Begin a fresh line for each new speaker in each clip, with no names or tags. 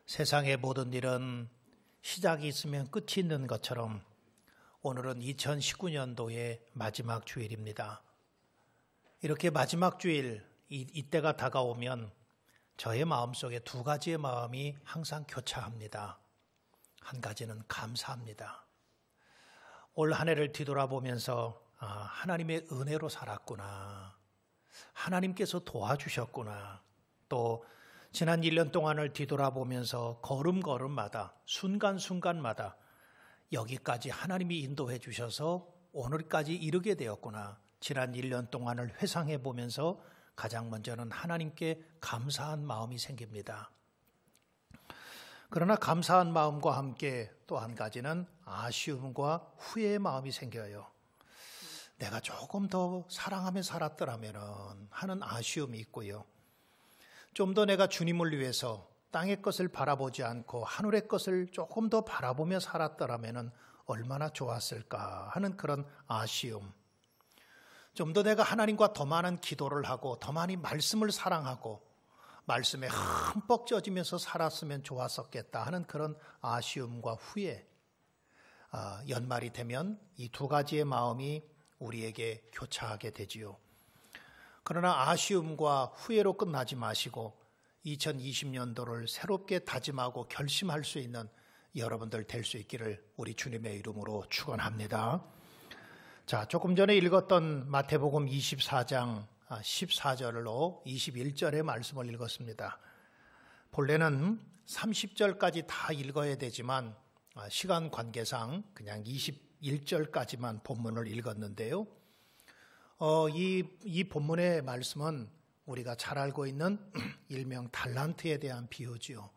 세상의 모든 일은 시작이 있으면 끝이 있는 것처럼 오늘은 2019년도의 마지막 주일입니다. 이렇게 마지막 주일, 이때가 다가오면 저의 마음속에 두 가지의 마음이 항상 교차합니다. 한 가지는 감사합니다. 올 한 해를 뒤돌아보면서 하나님의 은혜로 살았구나. 하나님께서 도와주셨구나. 또 지난 1년 동안을 뒤돌아보면서 걸음걸음마다 순간순간마다 여기까지 하나님이 인도해 주셔서 오늘까지 이르게 되었구나. 지난 1년 동안을 회상해 보면서 가장 먼저는 하나님께 감사한 마음이 생깁니다. 그러나 감사한 마음과 함께 또 한 가지는 아쉬움과 후회의 마음이 생겨요. 내가 조금 더 사랑하며 살았더라면 하는 아쉬움이 있고요. 좀 더 내가 주님을 위해서 땅의 것을 바라보지 않고 하늘의 것을 조금 더 바라보며 살았더라면 얼마나 좋았을까 하는 그런 아쉬움. 좀 더 내가 하나님과 더 많은 기도를 하고 더 많이 말씀을 사랑하고 말씀에 흠뻑 젖으면서 살았으면 좋았었겠다 하는 그런 아쉬움과 후회. 연말이 되면 이 두 가지의 마음이 우리에게 교차하게 되지요. 그러나 아쉬움과 후회로 끝나지 마시고 2020년도를 새롭게 다짐하고 결심할 수 있는 여러분들 될 수 있기를 우리 주님의 이름으로 축원합니다. 자, 조금 전에 읽었던 마태복음 24장 14절로 21절의 말씀을 읽었습니다. 본래는 30절까지 다 읽어야 되지만 시간 관계상 그냥 21절까지만 본문을 읽었는데요. 이 본문의 말씀은 우리가 잘 알고 있는 일명 달란트에 대한 비유지요.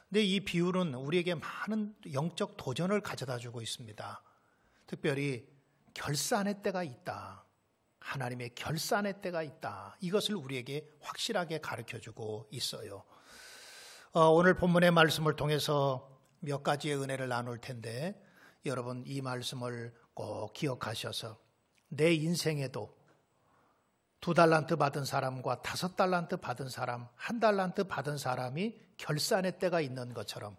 근데 이 비유는 우리에게 많은 영적 도전을 가져다 주고 있습니다. 특별히 결산의 때가 있다. 하나님의 결산의 때가 있다. 이것을 우리에게 확실하게 가르쳐주고 있어요. 오늘 본문의 말씀을 통해서 몇 가지의 은혜를 나눌 텐데 여러분 이 말씀을 꼭 기억하셔서 내 인생에도 2달란트 받은 사람과 5달란트 받은 사람, 1달란트 받은 사람이 결산의 때가 있는 것처럼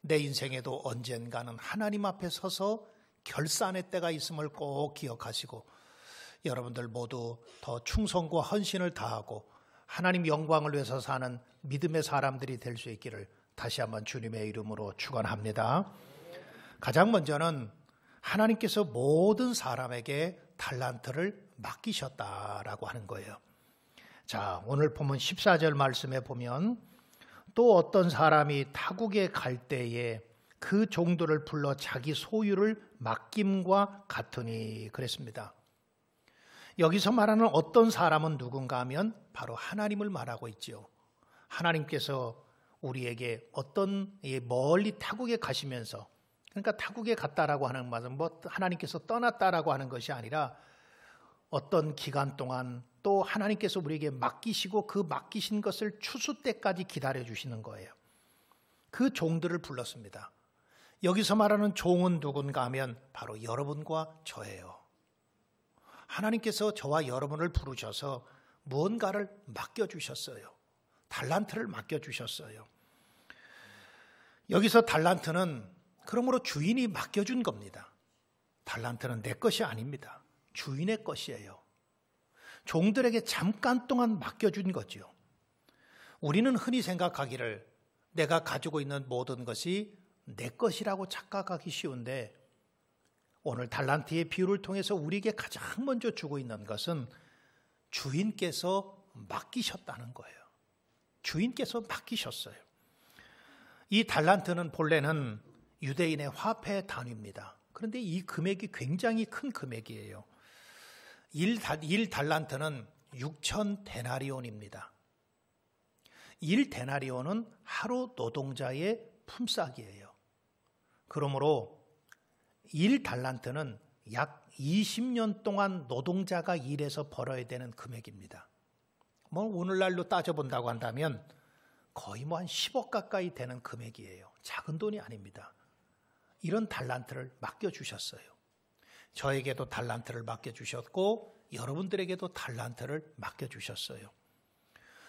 내 인생에도 언젠가는 하나님 앞에 서서 결산의 때가 있음을 꼭 기억하시고 여러분들 모두 더 충성과 헌신을 다하고 하나님 영광을 위해서 사는 믿음의 사람들이 될 수 있기를 다시 한번 주님의 이름으로 축원합니다. 가장 먼저는 하나님께서 모든 사람에게 달란트를 맡기셨다라고 하는 거예요. 자, 오늘 보면 14절 말씀에 보면 또 어떤 사람이 타국에 갈 때에 그 종들을 불러 자기 소유를 맡김과 같으니 그랬습니다. 여기서 말하는 어떤 사람은 누군가 하면 바로 하나님을 말하고 있지요. 하나님께서 우리에게 어떤 멀리 타국에 가시면서 그러니까 타국에 갔다라고 하는 말은 하나님께서 떠났다라고 하는 것이 아니라 어떤 기간 동안 또 하나님께서 우리에게 맡기시고 그 맡기신 것을 추수 때까지 기다려 주시는 거예요. 그 종들을 불렀습니다. 여기서 말하는 종은 누군가 하면 바로 여러분과 저예요. 하나님께서 저와 여러분을 부르셔서 무언가를 맡겨주셨어요. 달란트를 맡겨주셨어요. 여기서 달란트는 그러므로 주인이 맡겨준 겁니다. 달란트는 내 것이 아닙니다. 주인의 것이에요. 종들에게 잠깐 동안 맡겨준 거죠. 우리는 흔히 생각하기를 내가 가지고 있는 모든 것이 내 것이라고 착각하기 쉬운데 오늘 달란트의 비유를 통해서 우리에게 가장 먼저 주고 있는 것은 주인께서 맡기셨다는 거예요. 주인께서 맡기셨어요. 이 달란트는 본래는 유대인의 화폐 단위입니다. 그런데 이 금액이 굉장히 큰 금액이에요. 1달란트는 6,000데나리온입니다. 1데나리온은 하루 노동자의 품삯이에요. 그러므로 1달란트는 약 20년 동안 노동자가 일해서 벌어야 되는 금액입니다. 오늘날로 따져본다고 한다면 거의 한 10억 가까이 되는 금액이에요. 작은 돈이 아닙니다. 이런 달란트를 맡겨주셨어요. 저에게도 달란트를 맡겨주셨고 여러분들에게도 달란트를 맡겨주셨어요.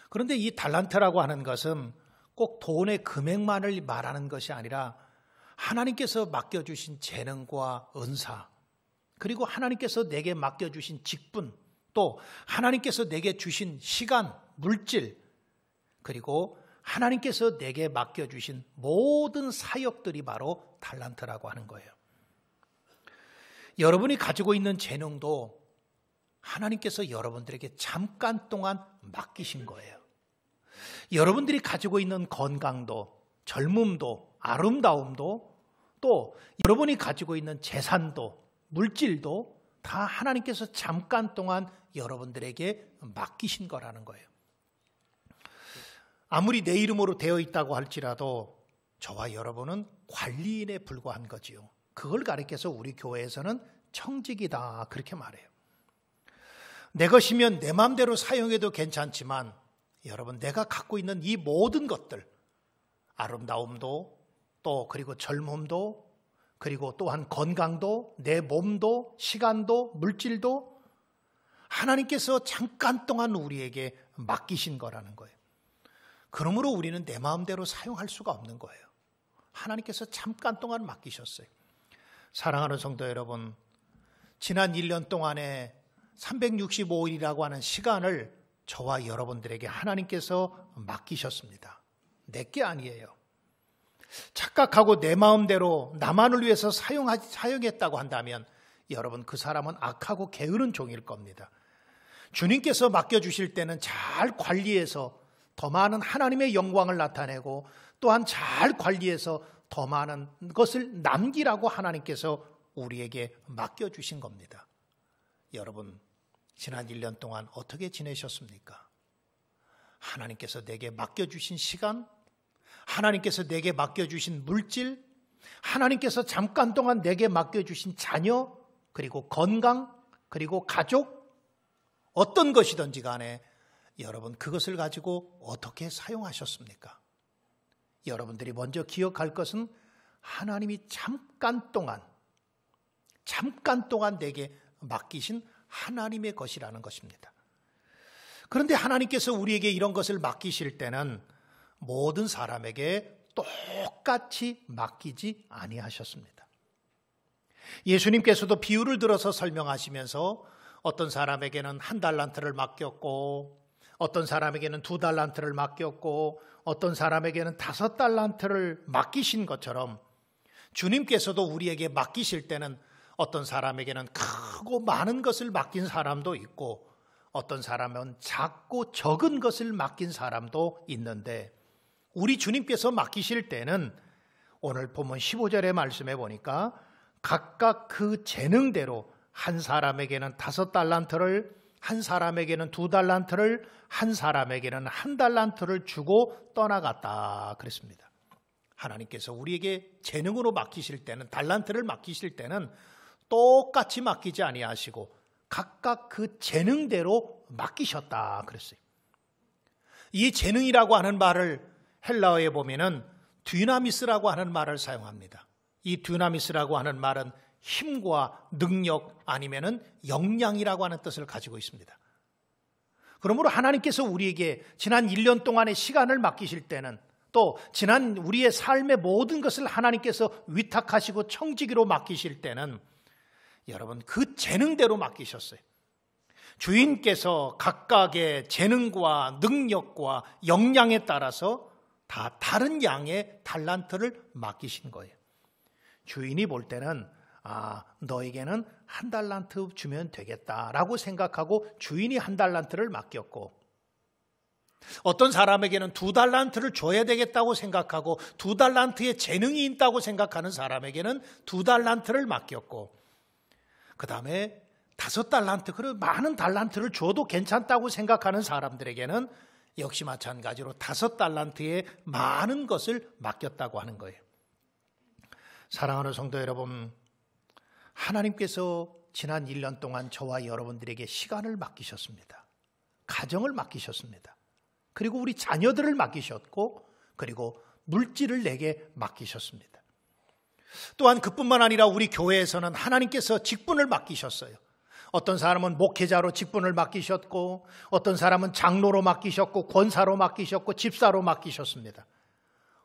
그런데 이 달란트라고 하는 것은 꼭 돈의 금액만을 말하는 것이 아니라 하나님께서 맡겨주신 재능과 은사, 그리고 하나님께서 내게 맡겨주신 직분, 또 하나님께서 내게 주신 시간, 물질, 그리고 하나님께서 내게 맡겨주신 모든 사역들이 바로 달란트라고 하는 거예요. 여러분이 가지고 있는 재능도 하나님께서 여러분들에게 잠깐 동안 맡기신 거예요. 여러분들이 가지고 있는 건강도, 젊음도, 아름다움도, 또 여러분이 가지고 있는 재산도, 물질도 다 하나님께서 잠깐 동안 여러분들에게 맡기신 거라는 거예요. 아무리 내 이름으로 되어 있다고 할지라도 저와 여러분은 관리인에 불과한 거지요. 그걸 가리켜서 우리 교회에서는 청직이다 그렇게 말해요. 내 것이면 내 마음대로 사용해도 괜찮지만 여러분, 내가 갖고 있는 이 모든 것들, 아름다움도, 또 그리고 젊음도, 그리고 또한 건강도, 내 몸도, 시간도, 물질도 하나님께서 잠깐 동안 우리에게 맡기신 거라는 거예요. 그러므로 우리는 내 마음대로 사용할 수가 없는 거예요. 하나님께서 잠깐 동안 맡기셨어요. 사랑하는 성도 여러분, 지난 1년 동안에 365일이라고 하는 시간을 저와 여러분들에게 하나님께서 맡기셨습니다. 내게 아니에요. 착각하고 내 마음대로 나만을 위해서 사용했다고 한다면 여러분, 그 사람은 악하고 게으른 종일 겁니다. 주님께서 맡겨주실 때는 잘 관리해서 더 많은 하나님의 영광을 나타내고, 또한 잘 관리해서 더 많은 것을 남기라고 하나님께서 우리에게 맡겨주신 겁니다. 여러분, 지난 1년 동안 어떻게 지내셨습니까? 하나님께서 내게 맡겨주신 시간, 하나님께서 내게 맡겨주신 물질, 하나님께서 잠깐 동안 내게 맡겨주신 자녀, 그리고 건강, 그리고 가족, 어떤 것이든지 간에 여러분, 그것을 가지고 어떻게 사용하셨습니까? 여러분들이 먼저 기억할 것은 하나님이 잠깐 동안 내게 맡기신 하나님의 것이라는 것입니다. 그런데 하나님께서 우리에게 이런 것을 맡기실 때는 모든 사람에게 똑같이 맡기지 아니하셨습니다. 예수님께서도 비유를 들어서 설명하시면서 어떤 사람에게는 1달란트를 맡겼고, 어떤 사람에게는 2달란트를 맡겼고, 어떤 사람에게는 5달란트를 맡기신 것처럼 주님께서도 우리에게 맡기실 때는 어떤 사람에게는 크고 많은 것을 맡긴 사람도 있고, 어떤 사람은 작고 적은 것을 맡긴 사람도 있는데, 우리 주님께서 맡기실 때는 오늘 본문 15절의 말씀에 보니까 각각 그 재능대로 한 사람에게는 5달란트를, 한 사람에게는 2달란트를, 한 사람에게는 1달란트를 주고 떠나갔다 그랬습니다. 하나님께서 우리에게 재능으로 맡기실 때는, 달란트를 맡기실 때는 똑같이 맡기지 아니하시고 각각 그 재능대로 맡기셨다 그랬어요. 이 재능이라고 하는 말을 헬라어에 보면은 디나미스라고 하는 말을 사용합니다. 이 디나미스라고 하는 말은 힘과 능력 아니면은 역량이라고 하는 뜻을 가지고 있습니다. 그러므로 하나님께서 우리에게 지난 1년 동안의 시간을 맡기실 때는, 또 지난 우리의 삶의 모든 것을 하나님께서 위탁하시고 청지기로 맡기실 때는 여러분, 그 재능대로 맡기셨어요. 주인께서 각각의 재능과 능력과 역량에 따라서 다 다른 양의 달란트를 맡기신 거예요. 주인이 볼 때는 너에게는 1달란트 주면 되겠다라고 생각하고 주인이 1달란트를 맡겼고, 어떤 사람에게는 2달란트를 줘야 되겠다고 생각하고 2달란트의 재능이 있다고 생각하는 사람에게는 2달란트를 맡겼고, 그 다음에 5달란트, 그리고 많은 달란트를 줘도 괜찮다고 생각하는 사람들에게는 역시 마찬가지로 5달란트의 많은 것을 맡겼다고 하는 거예요. 사랑하는 성도 여러분, 하나님께서 지난 1년 동안 저와 여러분들에게 시간을 맡기셨습니다. 가정을 맡기셨습니다. 그리고 우리 자녀들을 맡기셨고, 그리고 물질을 내게 맡기셨습니다. 또한 그뿐만 아니라 우리 교회에서는 하나님께서 직분을 맡기셨어요. 어떤 사람은 목회자로 직분을 맡기셨고, 어떤 사람은 장로로 맡기셨고, 권사로 맡기셨고, 집사로 맡기셨습니다.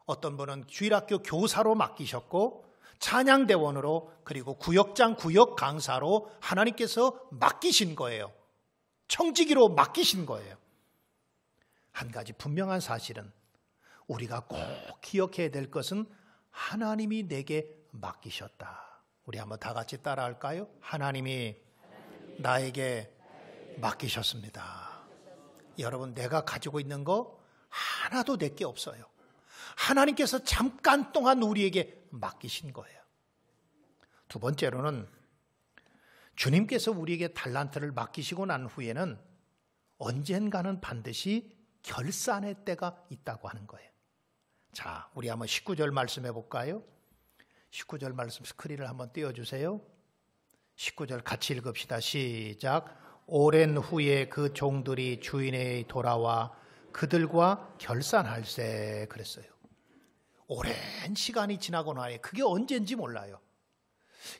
어떤 분은 주일학교 교사로 맡기셨고 찬양대원으로 그리고 구역장 구역 강사로 하나님께서 맡기신 거예요. 청지기로 맡기신 거예요. 한 가지 분명한 사실은 우리가 꼭 기억해야 될 것은 하나님이 내게 맡기셨다. 우리 한번 다 같이 따라할까요? 하나님이 나에게 맡기셨습니다. 여러분, 내가 가지고 있는 거 하나도 내게 없어요. 하나님께서 잠깐 동안 우리에게 맡기신 거예요. 두 번째로는 주님께서 우리에게 달란트를 맡기시고 난 후에는 언젠가는 반드시 결산의 때가 있다고 하는 거예요. 자, 우리 한번 19절 말씀 해볼까요? 19절 말씀 스크린을 한번 띄워주세요. 19절 같이 읽읍시다. 시작. 오랜 후에 그 종들이 주인에게 돌아와 그들과 결산할세 그랬어요. 오랜 시간이 지나고 나니 그게 언제인지 몰라요.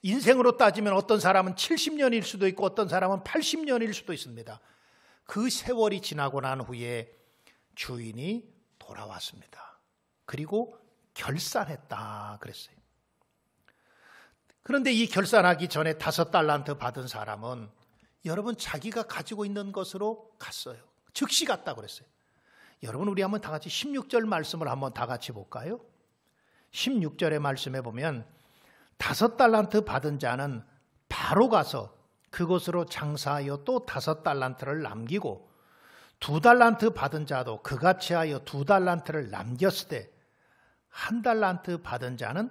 인생으로 따지면 어떤 사람은 70년일 수도 있고 어떤 사람은 80년일 수도 있습니다. 그 세월이 지나고 난 후에 주인이 돌아왔습니다. 그리고 결산했다 그랬어요. 그런데 이 결산하기 전에 5달란트 받은 사람은 여러분 자기가 가지고 있는 것으로 갔어요. 즉시 갔다고 그랬어요. 여러분 우리 한번 다 같이 16절 말씀을 한번 다 같이 볼까요? 16절의 말씀에 보면 5달란트 받은 자는 바로 가서 그곳으로 장사하여 또 5달란트를 남기고 2달란트 받은 자도 그같이 하여 2달란트를 남겼을 때 1달란트 받은 자는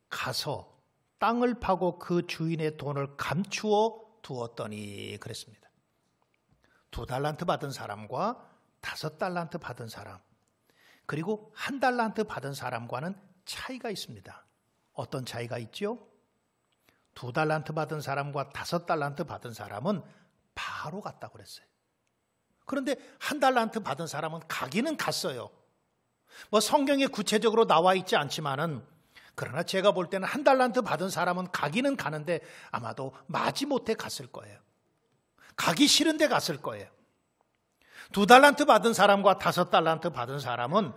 가서 땅을 파고 그 주인의 돈을 감추어 두었더니 그랬습니다. 2달란트 받은 사람과 5달란트 받은 사람 그리고 1달란트 받은 사람과는 차이가 있습니다. 어떤 차이가 있죠? 2달란트 받은 사람과 5달란트 받은 사람은 바로 갔다고 그랬어요. 그런데 1달란트 받은 사람은 가기는 갔어요. 뭐 성경에 구체적으로 나와 있지 않지만은 그러나 제가 볼 때는 1달란트 받은 사람은 가기는 가는데 아마도 마지못해 갔을 거예요. 가기 싫은데 갔을 거예요. 2달란트 받은 사람과 5달란트 받은 사람은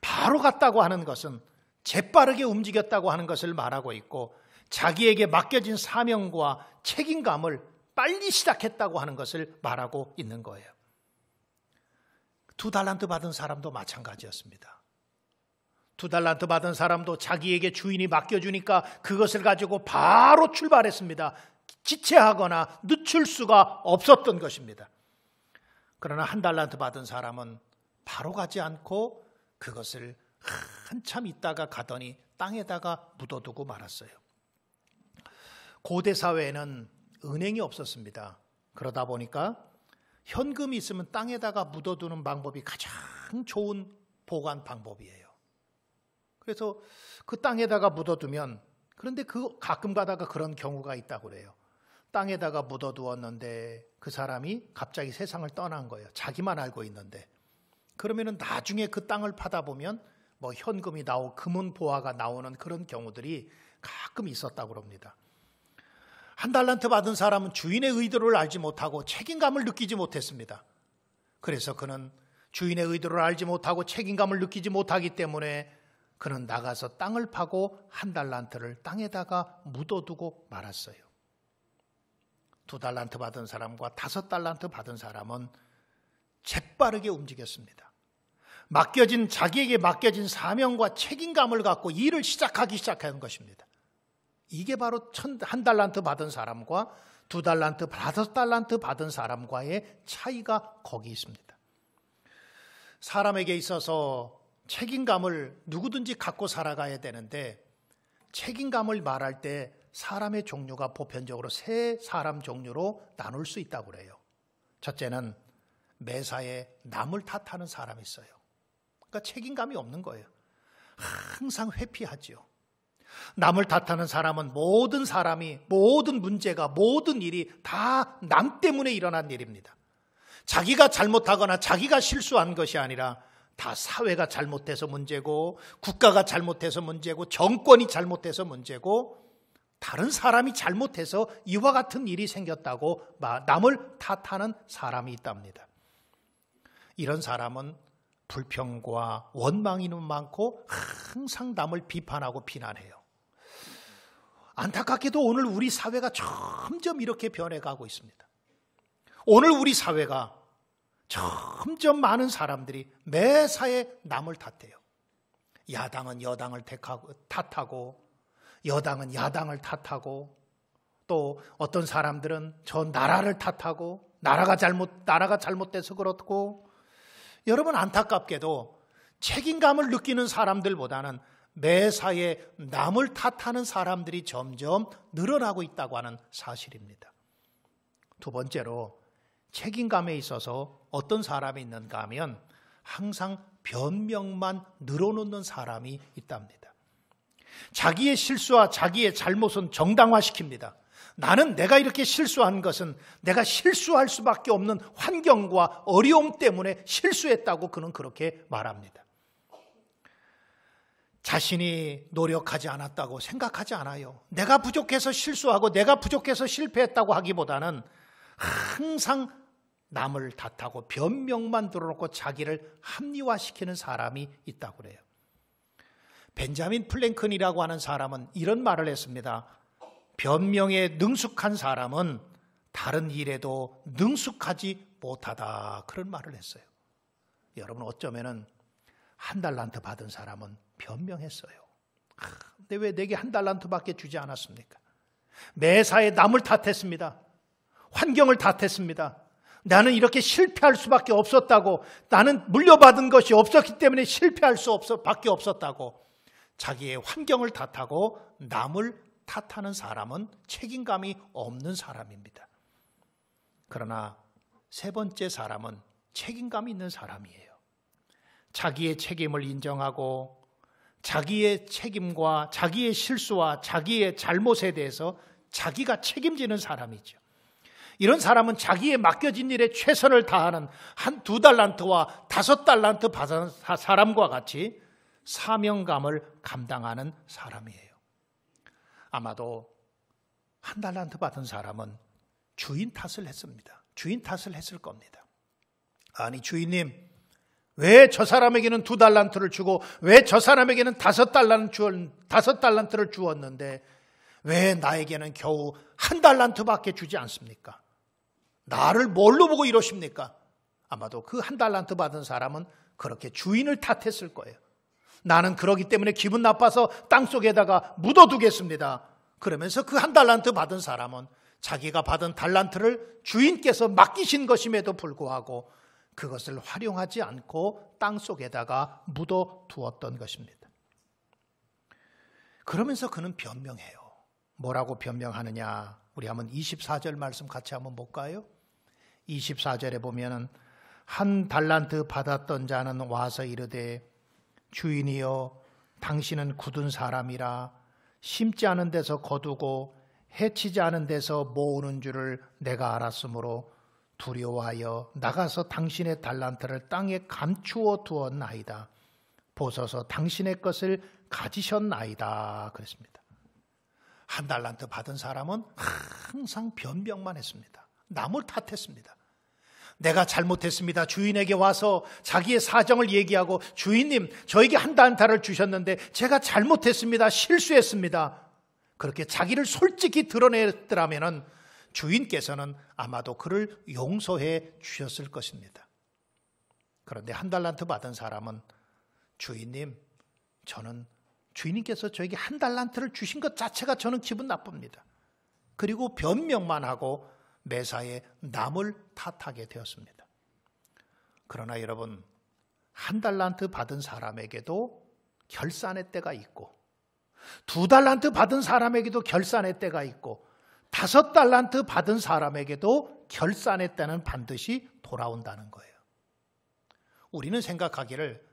바로 갔다고 하는 것은 재빠르게 움직였다고 하는 것을 말하고 있고 자기에게 맡겨진 사명과 책임감을 빨리 시작했다고 하는 것을 말하고 있는 거예요. 2달란트 받은 사람도 마찬가지였습니다. 2달란트 받은 사람도 자기에게 주인이 맡겨주니까 그것을 가지고 바로 출발했습니다. 지체하거나 늦출 수가 없었던 것입니다. 그러나 1달란트 받은 사람은 바로 가지 않고 그것을 한참 있다가 가더니 땅에다가 묻어두고 말았어요. 고대 사회에는 은행이 없었습니다. 그러다 보니까 현금이 있으면 땅에다가 묻어두는 방법이 가장 좋은 보관 방법이에요. 그래서 그 땅에다가 묻어두면 그런데 가끔 가다가 그런 경우가 있다고 그래요. 땅에다가 묻어두었는데 그 사람이 갑자기 세상을 떠난 거예요. 자기만 알고 있는데. 그러면은 나중에 그 땅을 파다 보면 뭐 현금이 나오고 금은 보화가 나오는 그런 경우들이 가끔 있었다고 합니다. 1달란트 받은 사람은 주인의 의도를 알지 못하고 책임감을 느끼지 못했습니다. 그래서 그는 주인의 의도를 알지 못하고 책임감을 느끼지 못하기 때문에 그는 나가서 땅을 파고 1달란트를 땅에다가 묻어두고 말았어요. 2달란트 받은 사람과 5달란트 받은 사람은 재빠르게 움직였습니다. 자기에게 맡겨진 사명과 책임감을 갖고 일을 시작한 것입니다. 이게 바로 1달란트 받은 사람과 2달란트, 5달란트 받은 사람과의 차이가 거기 있습니다. 사람에게 있어서 책임감을 누구든지 갖고 살아가야 되는데 책임감을 말할 때 사람의 종류가 보편적으로 3사람 종류로 나눌 수 있다고 그래요. 첫째는 매사에 남을 탓하는 사람이 있어요. 그러니까 책임감이 없는 거예요. 항상 회피하지요. 남을 탓하는 사람은 모든 사람이, 모든 문제가, 모든 일이 다 남 때문에 일어난 일입니다. 자기가 잘못하거나 자기가 실수한 것이 아니라 다 사회가 잘못해서 문제고 국가가 잘못해서 문제고 정권이 잘못해서 문제고 다른 사람이 잘못해서 이와 같은 일이 생겼다고 남을 탓하는 사람이 있답니다. 이런 사람은 불평과 원망이 많고 항상 남을 비판하고 비난해요. 안타깝게도 오늘 우리 사회가 점점 이렇게 변해가고 있습니다. 오늘 우리 사회가 점점 많은 사람들이 매사에 남을 탓해요. 야당은 여당을 탓하고 여당은 야당을 탓하고 또 어떤 사람들은 저 나라를 탓하고 나라가 잘못돼서 그렇고 여러분 안타깝게도 책임감을 느끼는 사람들보다는 매사에 남을 탓하는 사람들이 점점 늘어나고 있다고 하는 사실입니다. 두 번째로 책임감에 있어서 어떤 사람이 있는가 하면 항상 변명만 늘어놓는 사람이 있답니다. 자기의 실수와 자기의 잘못은 정당화시킵니다. 나는 내가 이렇게 실수한 것은 내가 실수할 수밖에 없는 환경과 어려움 때문에 실수했다고 그는 그렇게 말합니다. 자신이 노력하지 않았다고 생각하지 않아요. 내가 부족해서 실수하고 내가 부족해서 실패했다고 하기보다는 항상 남을 탓하고 변명만 들어놓고 자기를 합리화시키는 사람이 있다고 그래요. 벤자민 플랭클이라고 하는 사람은 이런 말을 했습니다. 변명에 능숙한 사람은 다른 일에도 능숙하지 못하다. 그런 말을 했어요. 여러분 어쩌면은 $1 받은 사람은 변명했어요. 근데 왜 내게 $1밖에 주지 않았습니까? 매사에 남을 탓했습니다. 환경을 탓했습니다. 나는 이렇게 실패할 수밖에 없었다고, 나는 물려받은 것이 없었기 때문에 실패할 수밖에 없었다고 자기의 환경을 탓하고 남을 탓하는 사람은 책임감이 없는 사람입니다. 그러나 세 번째 사람은 책임감이 있는 사람이에요. 자기의 책임을 인정하고 자기의 책임과 자기의 실수와 자기의 잘못에 대해서 자기가 책임지는 사람이죠. 이런 사람은 자기의 맡겨진 일에 최선을 다하는 한 $2와 $5 받은 사람과 같이 사명감을 감당하는 사람이에요. 아마도 $1 받은 사람은 주인 탓을 했습니다. 주인 탓을 했을 겁니다. 아니 주인님, 왜 저 사람에게는 $2를 주고 왜 저 사람에게는 $5를 주었는데 왜 나에게는 겨우 $1밖에 주지 않습니까? 나를 뭘로 보고 이러십니까? 아마도 그 $1 받은 사람은 그렇게 주인을 탓했을 거예요. 나는 그러기 때문에 기분 나빠서 땅속에다가 묻어두겠습니다. 그러면서 그 $1 받은 사람은 자기가 받은 달란트를 주인께서 맡기신 것임에도 불구하고 그것을 활용하지 않고 땅속에다가 묻어두었던 것입니다. 그러면서 그는 변명해요. 뭐라고 변명하느냐? 우리 한번 24절 말씀 같이 한번 볼까요? 24절에 보면은 $1 받았던 자는 와서 이르되 주인이여 당신은 굳은 사람이라 심지 않은 데서 거두고 해치지 않은 데서 모으는 줄을 내가 알았으므로 두려워하여 나가서 당신의 달란트를 땅에 감추어 두었나이다. 보소서 당신의 것을 가지셨나이다. 그랬습니다. $1 받은 사람은 항상 변명만 했습니다. 남을 탓했습니다. 내가 잘못했습니다. 주인에게 와서 자기의 사정을 얘기하고 주인님 저에게 $1를 주셨는데 제가 잘못했습니다. 실수했습니다. 그렇게 자기를 솔직히 드러냈더라면 주인께서는 아마도 그를 용서해 주셨을 것입니다. 그런데 $1 받은 사람은 주인님 저는 주인님께서 저에게 $1를 주신 것 자체가 저는 기분 나쁩니다. 그리고 변명만 하고 매사에 남을 탓하게 되었습니다. 그러나 여러분 $1 받은 사람에게도 결산의 때가 있고 $2 받은 사람에게도 결산의 때가 있고 $5 받은 사람에게도 결산의 때는 반드시 돌아온다는 거예요. 우리는 생각하기를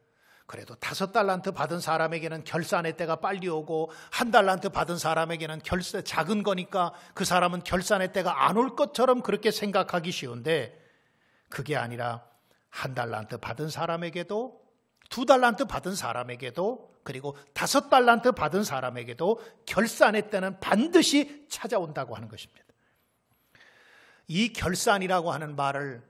그래도 $5 받은 사람에게는 결산의 때가 빨리 오고 $1 받은 사람에게는 작은 거니까 그 사람은 결산의 때가 안 올 것처럼 그렇게 생각하기 쉬운데 그게 아니라 $1 받은 사람에게도 $2 받은 사람에게도 그리고 $5 받은 사람에게도 결산의 때는 반드시 찾아온다고 하는 것입니다. 이 결산이라고 하는 말을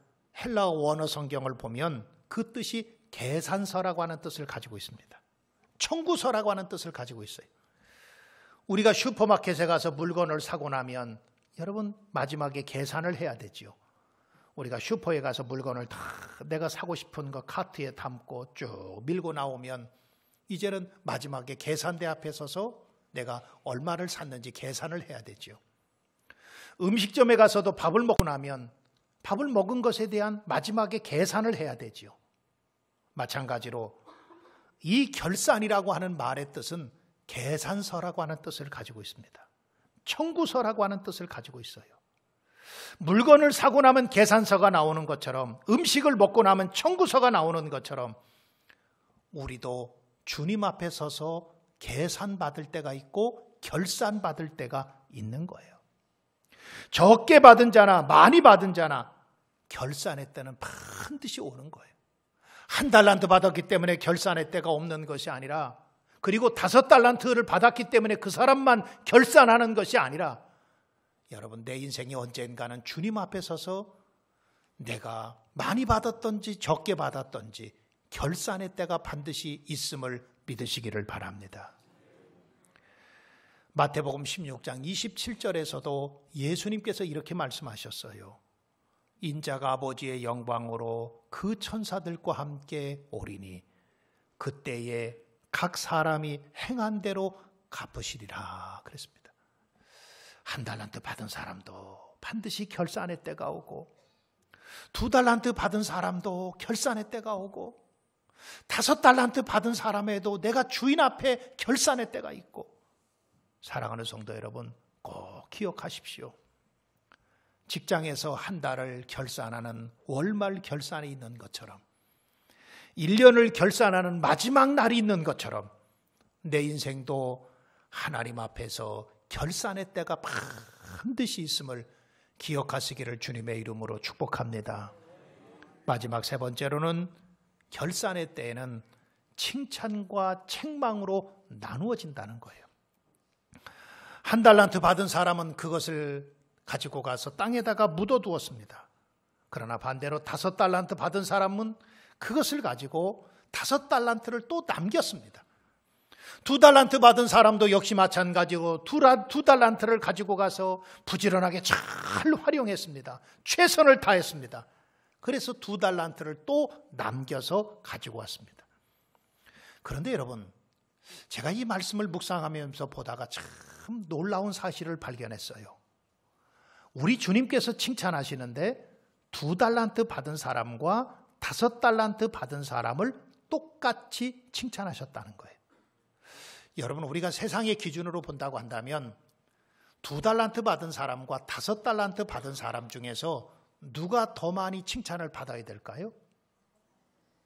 헬라어 원어 성경을 보면 그 뜻이 계산서라고 하는 뜻을 가지고 있습니다. 청구서라고 하는 뜻을 가지고 있어요. 우리가 슈퍼마켓에 가서 물건을 사고 나면 여러분 마지막에 계산을 해야 되지요. 우리가 슈퍼에 가서 물건을 다 내가 사고 싶은 거 카트에 담고 쭉 밀고 나오면 이제는 마지막에 계산대 앞에 서서 내가 얼마를 샀는지 계산을 해야 되지요. 음식점에 가서도 밥을 먹고 나면 밥을 먹은 것에 대한 마지막에 계산을 해야 되지요. 마찬가지로 이 결산이라고 하는 말의 뜻은 계산서라고 하는 뜻을 가지고 있습니다. 청구서라고 하는 뜻을 가지고 있어요. 물건을 사고 나면 계산서가 나오는 것처럼, 음식을 먹고 나면 청구서가 나오는 것처럼 우리도 주님 앞에 서서 계산받을 때가 있고 결산받을 때가 있는 거예요. 적게 받은 자나 많이 받은 자나 결산의 때는 반드시 오는 거예요. 1달란트 받았기 때문에 결산의 때가 없는 것이 아니라, 그리고 5달란트를 받았기 때문에 그 사람만 결산하는 것이 아니라, 여러분 내 인생이 언젠가는 주님 앞에 서서 내가 많이 받았던지 적게 받았던지 결산의 때가 반드시 있음을 믿으시기를 바랍니다. 마태복음 16장 27절에서도 예수님께서 이렇게 말씀하셨어요. 인자가 아버지의 영광으로 그 천사들과 함께 오리니 그때에 각 사람이 행한 대로 갚으시리라 그랬습니다. 1달란트 받은 사람도 반드시 결산의 때가 오고, 2달란트 받은 사람도 결산의 때가 오고, 5달란트 받은 사람에도 내가 주인 앞에 결산의 때가 있고. 사랑하는 성도 여러분, 꼭 기억하십시오. 직장에서 한 달을 결산하는 월말 결산이 있는 것처럼, 1년을 결산하는 마지막 날이 있는 것처럼 내 인생도 하나님 앞에서 결산의 때가 반드시 있음을 기억하시기를 주님의 이름으로 축복합니다. 마지막 세 번째로는 결산의 때에는 칭찬과 책망으로 나누어진다는 거예요. 1달란트 받은 사람은 그것을 가지고 가서 땅에다가 묻어두었습니다. 그러나 반대로 5달란트 받은 사람은 그것을 가지고 5달란트를 또 남겼습니다. 2달란트 받은 사람도 역시 마찬가지로 2달란트를 가지고 가서 부지런하게 잘 활용했습니다. 최선을 다했습니다. 그래서 2달란트를 또 남겨서 가지고 왔습니다. 그런데 여러분, 제가 이 말씀을 묵상하면서 보다가 참 놀라운 사실을 발견했어요. 우리 주님께서 칭찬하시는데 2달란트 받은 사람과 5달란트 받은 사람을 똑같이 칭찬하셨다는 거예요. 여러분, 우리가 세상의 기준으로 본다고 한다면 2달란트 받은 사람과 5달란트 받은 사람 중에서 누가 더 많이 칭찬을 받아야 될까요?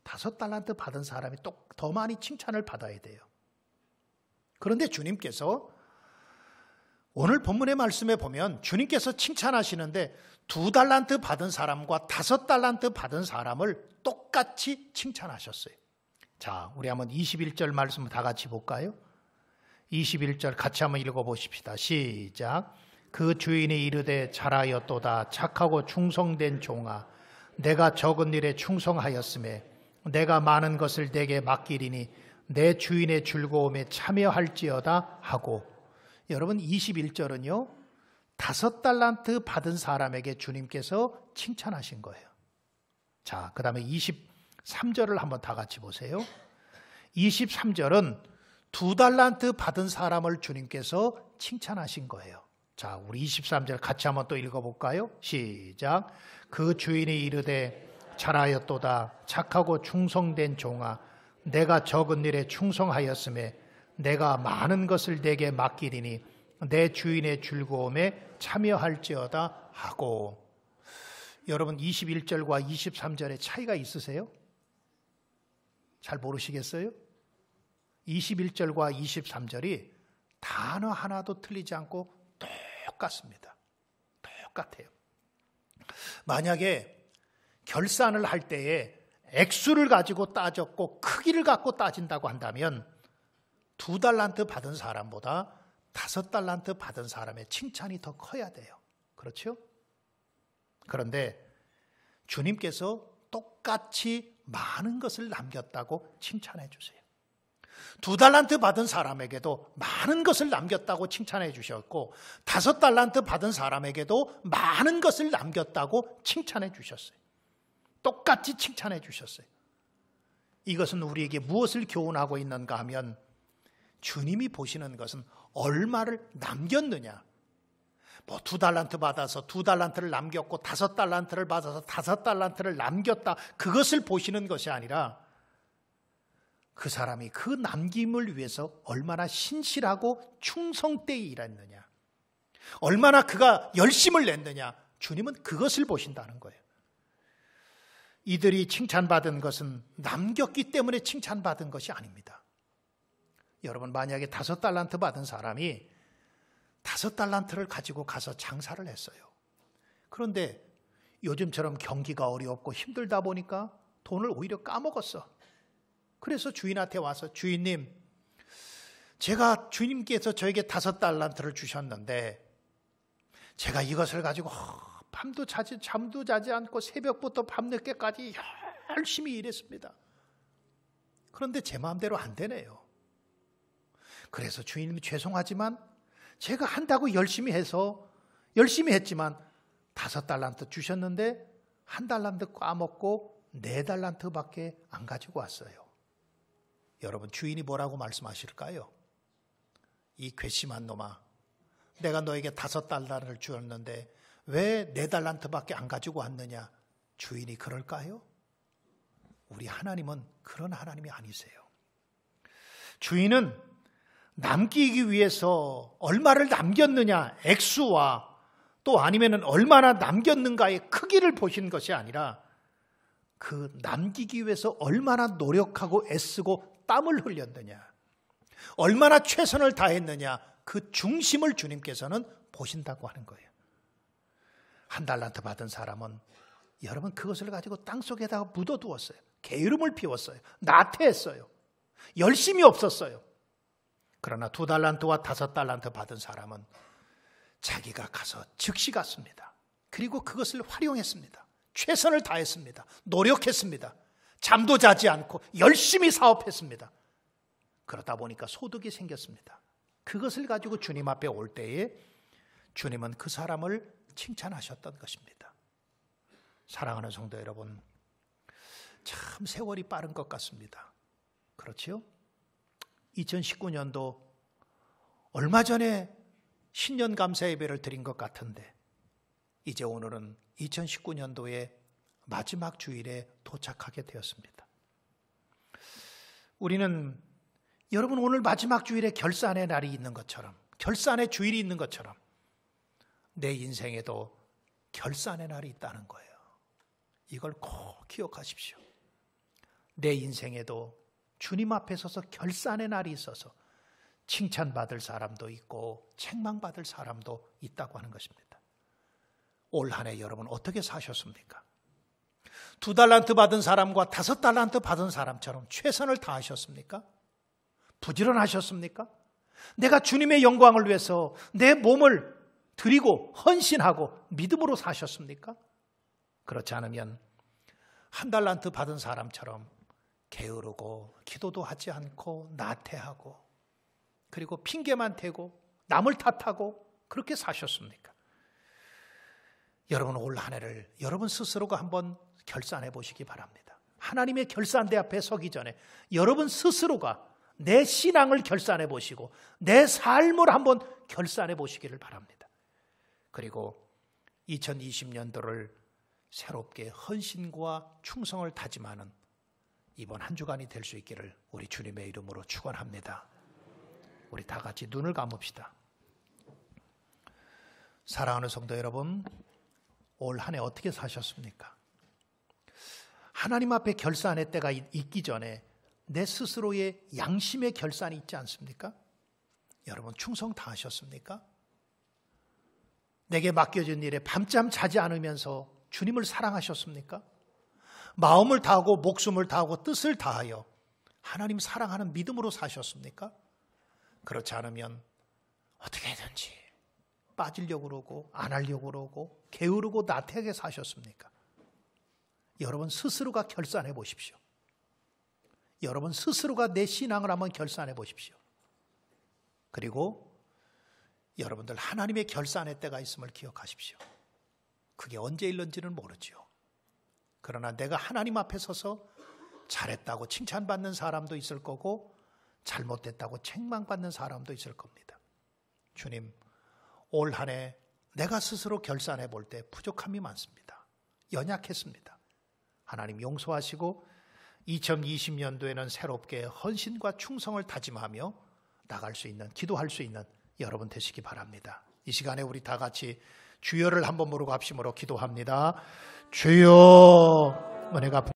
5달란트 받은 사람이 더 많이 칭찬을 받아야 돼요. 그런데 주님께서 오늘 본문의 말씀에 보면 주님께서 칭찬하시는데 2달란트 받은 사람과 5달란트 받은 사람을 똑같이 칭찬하셨어요. 자, 우리 한번 21절 말씀 다 같이 볼까요? 21절 같이 한번 읽어보십시다. 시작. 그 주인이 이르되 잘하였도다 착하고 충성된 종아, 내가 적은 일에 충성하였음에 내가 많은 것을 내게 맡기리니 내 주인의 즐거움에 참여할지어다 하고. 여러분, 21절은요 5달란트 받은 사람에게 주님께서 칭찬하신 거예요. 자, 그 다음에 23절을 한번 다 같이 보세요. 23절은 2달란트 받은 사람을 주님께서 칭찬하신 거예요. 자, 우리 23절 같이 한번 또 읽어볼까요? 시작. 그 주인이 이르되 잘하였도다 착하고 충성된 종아, 내가 적은 일에 충성하였음에 내가 많은 것을 내게 맡기리니 내 주인의 즐거움에 참여할지어다 하고. 여러분, 21절과 23절의 차이가 있으세요? 잘 모르시겠어요? 21절과 23절이 단어 하나도 틀리지 않고 똑같습니다. 똑같아요. 만약에 결산을 할 때에 액수를 가지고 따졌고 크기를 갖고 따진다고 한다면 2달란트 받은 사람보다 5달란트 받은 사람의 칭찬이 더 커야 돼요. 그렇죠? 그런데 주님께서 똑같이 많은 것을 남겼다고 칭찬해 주세요. 2달란트 받은 사람에게도 많은 것을 남겼다고 칭찬해 주셨고 5달란트 받은 사람에게도 많은 것을 남겼다고 칭찬해 주셨어요. 똑같이 칭찬해 주셨어요. 이것은 우리에게 무엇을 교훈하고 있는가 하면 주님이 보시는 것은 얼마를 남겼느냐. 2달란트 받아서 2달란트를 남겼고 5달란트를 받아서 5달란트를 남겼다. 그것을 보시는 것이 아니라 그 사람이 그 남김을 위해서 얼마나 신실하고 충성되이 일했느냐. 얼마나 그가 열심을 냈느냐. 주님은 그것을 보신다는 거예요. 이들이 칭찬받은 것은 남겼기 때문에 칭찬받은 것이 아닙니다. 여러분, 만약에 5달란트 받은 사람이 5달란트를 가지고 가서 장사를 했어요. 그런데 요즘처럼 경기가 어렵고 힘들다 보니까 돈을 오히려 까먹었어. 그래서 주인한테 와서 주인님, 제가 주님께서 저에게 5달란트를 주셨는데 제가 이것을 가지고 잠도 자지 않고 새벽부터 밤늦게까지 열심히 일했습니다. 그런데 제 마음대로 안 되네요. 그래서 주인님 죄송하지만 제가 한다고 열심히 했지만 5달란트 주셨는데 1달란트 까먹고 4달란트밖에 안 가지고 왔어요. 여러분, 주인이 뭐라고 말씀하실까요? 이 괘씸한 놈아, 내가 너에게 5달란트를 주었는데 왜 4달란트밖에 안 가지고 왔느냐? 주인이 그럴까요? 우리 하나님은 그런 하나님이 아니세요. 주인은 남기기 위해서 얼마를 남겼느냐, 액수와 또 아니면 얼마나 남겼는가의 크기를 보신 것이 아니라 그 남기기 위해서 얼마나 노력하고 애쓰고 땀을 흘렸느냐, 얼마나 최선을 다했느냐, 그 중심을 주님께서는 보신다고 하는 거예요. 1달란트 받은 사람은 여러분 그것을 가지고 땅속에다가 묻어두었어요. 게으름을 피웠어요. 나태했어요. 열심이 없었어요. 그러나 2달란트와 5달란트 받은 사람은 자기가 가서 즉시 갔습니다. 그리고 그것을 활용했습니다. 최선을 다했습니다. 노력했습니다. 잠도 자지 않고 열심히 사업했습니다. 그러다 보니까 소득이 생겼습니다. 그것을 가지고 주님 앞에 올 때에 주님은 그 사람을 칭찬하셨던 것입니다. 사랑하는 성도 여러분, 참 세월이 빠른 것 같습니다. 그렇지요? 2019년도 얼마 전에 신년 감사 예배를 드린 것 같은데 이제 오늘은 2019년도의 마지막 주일에 도착하게 되었습니다. 우리는 여러분 오늘 마지막 주일에 결산의 날이 있는 것처럼, 결산의 주일이 있는 것처럼 내 인생에도 결산의 날이 있다는 거예요. 이걸 꼭 기억하십시오. 내 인생에도 주님 앞에 서서 결산의 날이 있어서 칭찬받을 사람도 있고 책망받을 사람도 있다고 하는 것입니다. 올 한 해 여러분 어떻게 사셨습니까? 2달란트 받은 사람과 5달란트 받은 사람처럼 최선을 다하셨습니까? 부지런하셨습니까? 내가 주님의 영광을 위해서 내 몸을 드리고 헌신하고 믿음으로 사셨습니까? 그렇지 않으면 1달란트 받은 사람처럼 게으르고 기도도 하지 않고 나태하고 그리고 핑계만 대고 남을 탓하고 그렇게 사셨습니까? 여러분 올 한 해를 여러분 스스로가 한번 결산해 보시기 바랍니다. 하나님의 결산대 앞에 서기 전에 여러분 스스로가 내 신앙을 결산해 보시고 내 삶을 한번 결산해 보시기를 바랍니다. 그리고 2020년도를 새롭게 헌신과 충성을 다짐하는 이번 한 주간이 될 수 있기를 우리 주님의 이름으로 축원합니다. 우리 다 같이 눈을 감읍시다. 사랑하는 성도 여러분, 올 한 해 어떻게 사셨습니까? 하나님 앞에 결산의 때가 있기 전에 내 스스로의 양심의 결산이 있지 않습니까? 여러분 충성 다하셨습니까? 내게 맡겨진 일에 밤잠 자지 않으면서 주님을 사랑하셨습니까? 마음을 다하고 목숨을 다하고 뜻을 다하여 하나님 사랑하는 믿음으로 사셨습니까? 그렇지 않으면 어떻게든지 빠지려고 그러고 안 하려고 그러고 게으르고 나태하게 사셨습니까? 여러분 스스로가 결산해 보십시오. 여러분 스스로가 내 신앙을 한번 결산해 보십시오. 그리고 여러분들 하나님의 결산의 때가 있음을 기억하십시오. 그게 언제일는지는 모르죠. 그러나 내가 하나님 앞에 서서 잘했다고 칭찬받는 사람도 있을 거고 잘못됐다고 책망받는 사람도 있을 겁니다. 주님, 올 한 해 내가 스스로 결산해 볼 때 부족함이 많습니다. 연약했습니다. 하나님 용서하시고 2020년도에는 새롭게 헌신과 충성을 다짐하며 나갈 수 있는, 기도할 수 있는 여러분 되시기 바랍니다. 이 시간에 우리 다 같이 주여를 한번 부르고 합심으로 기도합니다. 주여, 은혜가